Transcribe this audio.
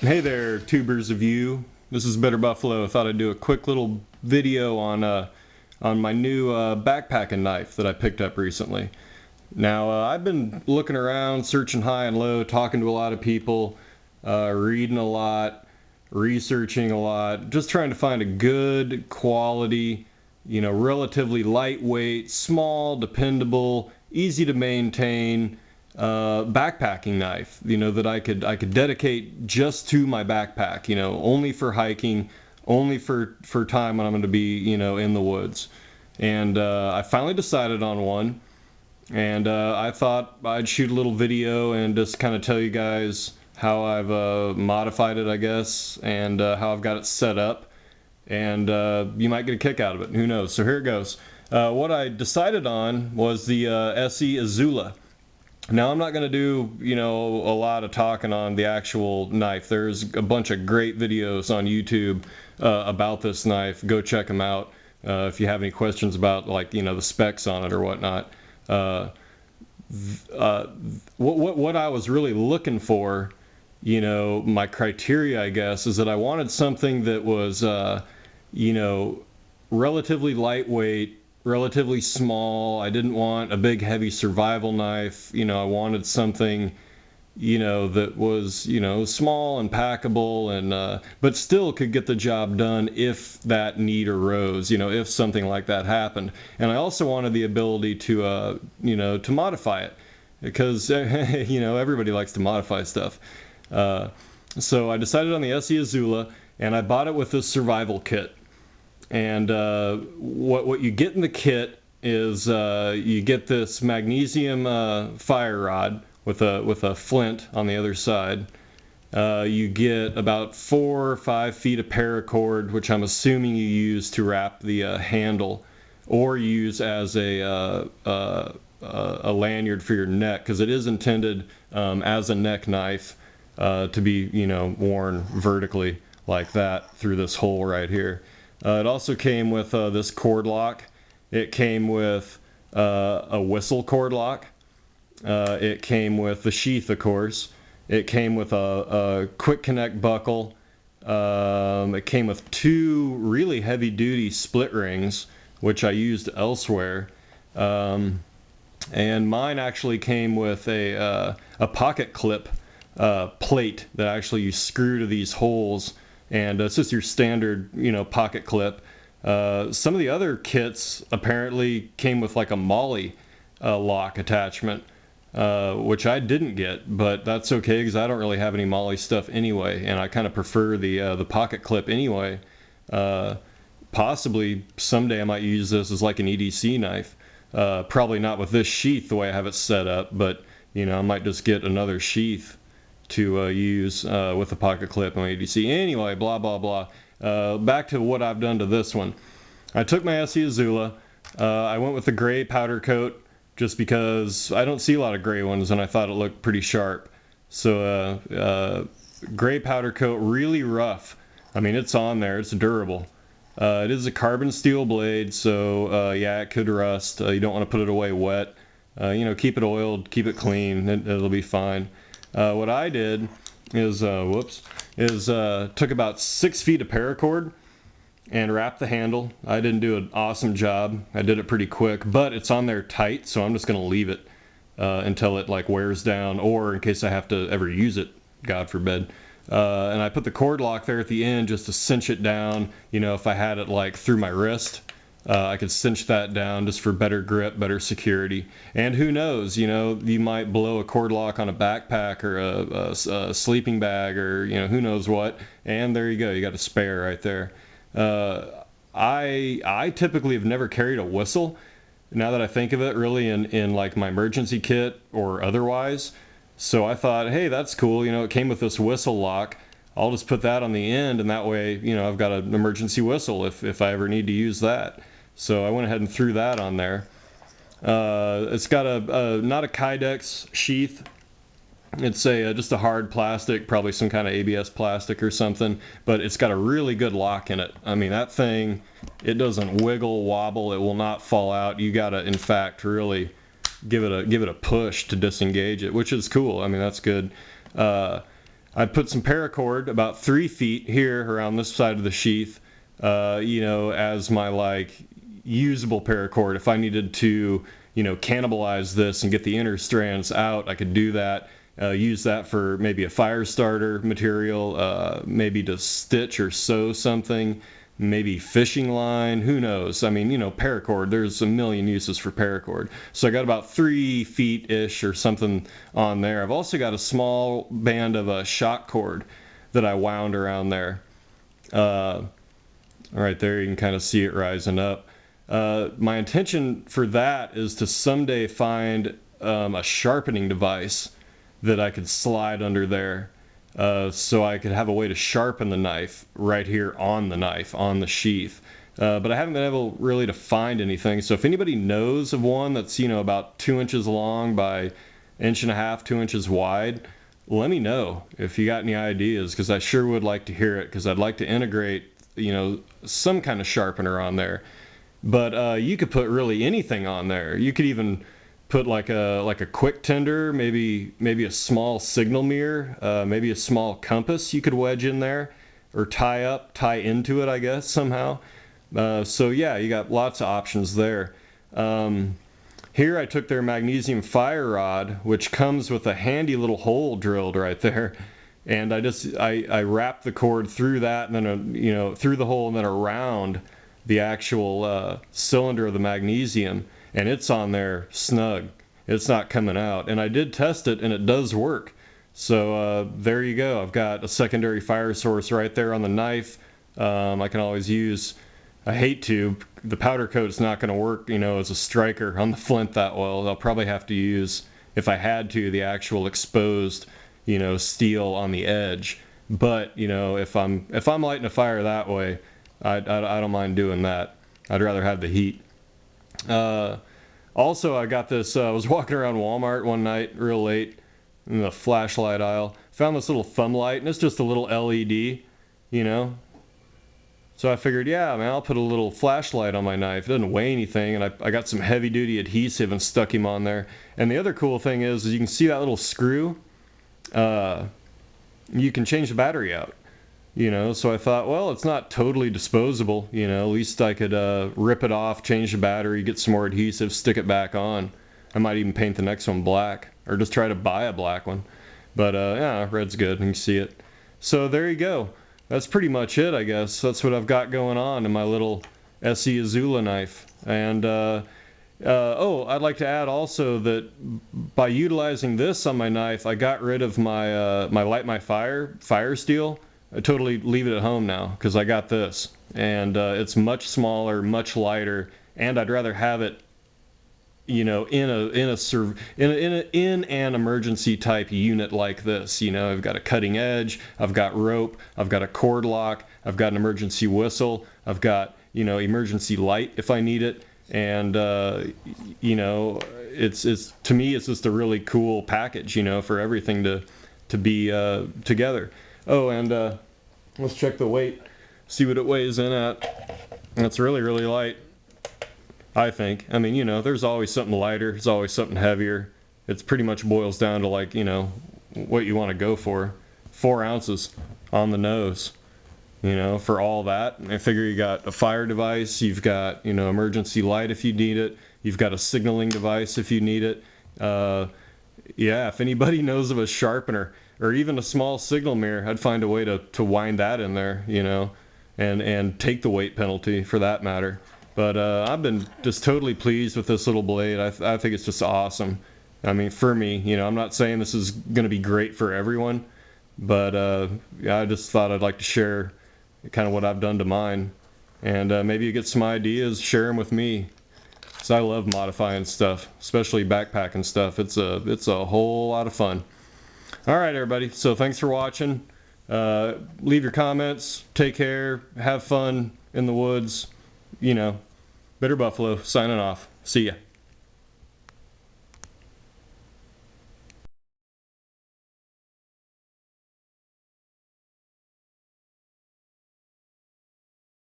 Hey there, tubers of you. This is Better Buffalo. I thought I'd do a quick little video on my new backpacking knife that I picked up recently. Now, I've been looking around, searching high and low, talking to a lot of people, reading a lot, researching a lot, just trying to find a good quality, relatively lightweight, small, dependable, easy to maintain backpacking knife, that I could dedicate just to my backpack, only for hiking, only for time when I'm going to be, in the woods. And I finally decided on one, and I thought I'd shoot a little video and just kind of tell you guys how I've modified it, I guess, and how I've got it set up, and you might get a kick out of it. Who knows? So here it goes. What I decided on was the Esee Izula. Now, I'm not going to do, a lot of talking on the actual knife. There's a bunch of great videos on YouTube about this knife. Go check them out if you have any questions about, the specs on it or whatnot. What I was really looking for, my criteria, I guess, is that I wanted something that was, relatively lightweight, relatively small. I didn't want a big heavy survival knife. I wanted something that was small and packable, and but still could get the job done if that need arose, if something like that happened. And I also wanted the ability to to modify it, because everybody likes to modify stuff. So I decided on the Esee Izula, and I bought it with this survival kit. And what you get in the kit is you get this magnesium fire rod with a flint on the other side. You get about 4 or 5 feet of paracord, which I'm assuming you use to wrap the handle, or use as a lanyard for your neck, because it is intended as a neck knife to be worn vertically like that through this hole right here. It also came with this cord lock. It came with a whistle cord lock. It came with the sheath, of course. It came with a quick connect buckle. It came with 2 really heavy duty split rings, which I used elsewhere. And mine actually came with a pocket clip plate that actually you screw to these holes. And it's just your standard, pocket clip. Some of the other kits apparently came with like a MOLLE lock attachment, which I didn't get, but that's okay because I don't really have any MOLLE stuff anyway, and I kind of prefer the pocket clip anyway. Possibly someday I might use this as like an EDC knife. Probably not with this sheath the way I have it set up, but I might just get another sheath to use with the pocket clip on ADC. Anyway, blah blah blah. Back to what I've done to this one. I took my Esee Izula. I went with the gray powder coat just because I don't see a lot of gray ones, and I thought it looked pretty sharp. So gray powder coat, really rough. I mean, it's on there. It's durable. It is a carbon steel blade, so yeah, it could rust. You don't want to put it away wet. Keep it oiled, keep it clean. It'll be fine. What I did is, took about 6 feet of paracord and wrapped the handle. I didn't do an awesome job. I did it pretty quick, but it's on there tight, so I'm just going to leave it until it wears down, or in case I have to ever use it, God forbid. And I put the cord lock there at the end just to cinch it down. If I had it through my wrist, I could cinch that down just for better grip, better security. And who knows, you might blow a cord lock on a backpack or a sleeping bag, or who knows what, and there you go, you got a spare right there. I typically have never carried a whistle, now that I think of it, really in my emergency kit or otherwise. So I thought, hey, that's cool, it came with this whistle lock. I'll just put that on the end, and that way, I've got an emergency whistle if I ever need to use that. So I went ahead and threw that on there. It's got not a Kydex sheath. It's just a hard plastic, probably some kind of ABS plastic or something, but it's got a really good lock in it. I mean, that thing, it doesn't wiggle, wobble, it will not fall out. You gotta, in fact, really give it a push to disengage it, which is cool. I mean, that's good. I'd put some paracord about 3 feet here around this side of the sheath, as my like usable paracord. If I needed to, cannibalize this and get the inner strands out, I could do that. Use that for maybe a fire starter material, maybe to stitch or sew something, maybe fishing line, who knows? I mean, paracord, there's a million uses for paracord. So I got about 3 feet-ish or something on there. I've also got a small band of a shock cord that I wound around there. Right there, you can kind of see it rising up. My intention for that is to someday find a sharpening device that I could slide under there, so I could have a way to sharpen the knife right here on the knife, on the sheath. But I haven't been able really to find anything. So if anybody knows of one that's, about 2 inches long by 1.5 inches, 2 inches wide, let me know if you got any ideas, because I sure would like to hear it, because I'd like to integrate, some kind of sharpener on there. But you could put really anything on there. You could even put like a quick tender, maybe a small signal mirror, maybe a small compass you could wedge in there, or tie into it, I guess, somehow. So yeah, you got lots of options there. Here I took their magnesium fire rod, which comes with a handy little hole drilled right there, and I wrapped the cord through that, and then through the hole and then around the actual cylinder of the magnesium. And it's on there snug. It's not coming out. And I did test it, and it does work. So there you go. I've got a secondary fire source right there on the knife. I can always use, I hate to, the powder coat's not going to work, as a striker on the flint that well. I'll probably have to use, if I had to, the actual exposed, steel on the edge. But, if I'm lighting a fire that way, I don't mind doing that. I'd rather have the heat. Also, I got this, I was walking around Walmart one night real late in the flashlight aisle, found this little thumb light, and it's just a little LED, so I figured, yeah, man, I'll put a little flashlight on my knife. It doesn't weigh anything, and I got some heavy duty adhesive and stuck him on there. And the other cool thing is you can see that little screw, you can change the battery out. So I thought, well, it's not totally disposable, at least I could rip it off, change the battery, get some more adhesive, stick it back on. I might even paint the next one black, or just try to buy a black one. But yeah, red's good, you can see it. So there you go. That's pretty much it, I guess. That's what I've got going on in my little Esee Izula knife. And I'd like to add also that by utilizing this on my knife, I got rid of my Light My Fire steel. I totally leave it at home now because I got this, and it's much smaller, much lighter, and I'd rather have it, in an emergency type unit like this. I've got a cutting edge, I've got rope, I've got a cord lock, I've got an emergency whistle, I've got emergency light if I need it, and it's to me it's just a really cool package, for everything to be together. Oh, and let's check the weight, see what it weighs in at. It's really, really light, I think. I mean, there's always something lighter, there's always something heavier. It pretty much boils down to like, what you want to go for. 4 ounces on the nose, for all that. I figure you got a fire device, you've got, emergency light if you need it, you've got a signaling device if you need it. Yeah, if anybody knows of a sharpener, or even a small signal mirror, I'd find a way to wind that in there, and take the weight penalty for that matter. But I've been just totally pleased with this little blade. I think it's just awesome. I mean, for me, I'm not saying this is going to be great for everyone, but I just thought I'd like to share kind of what I've done to mine, and maybe you get some ideas, share them with me. So I love modifying stuff, especially backpacking stuff. It's a whole lot of fun. All right, everybody. So thanks for watching. Leave your comments. Take care. Have fun in the woods. Bitter Buffalo signing off. See ya.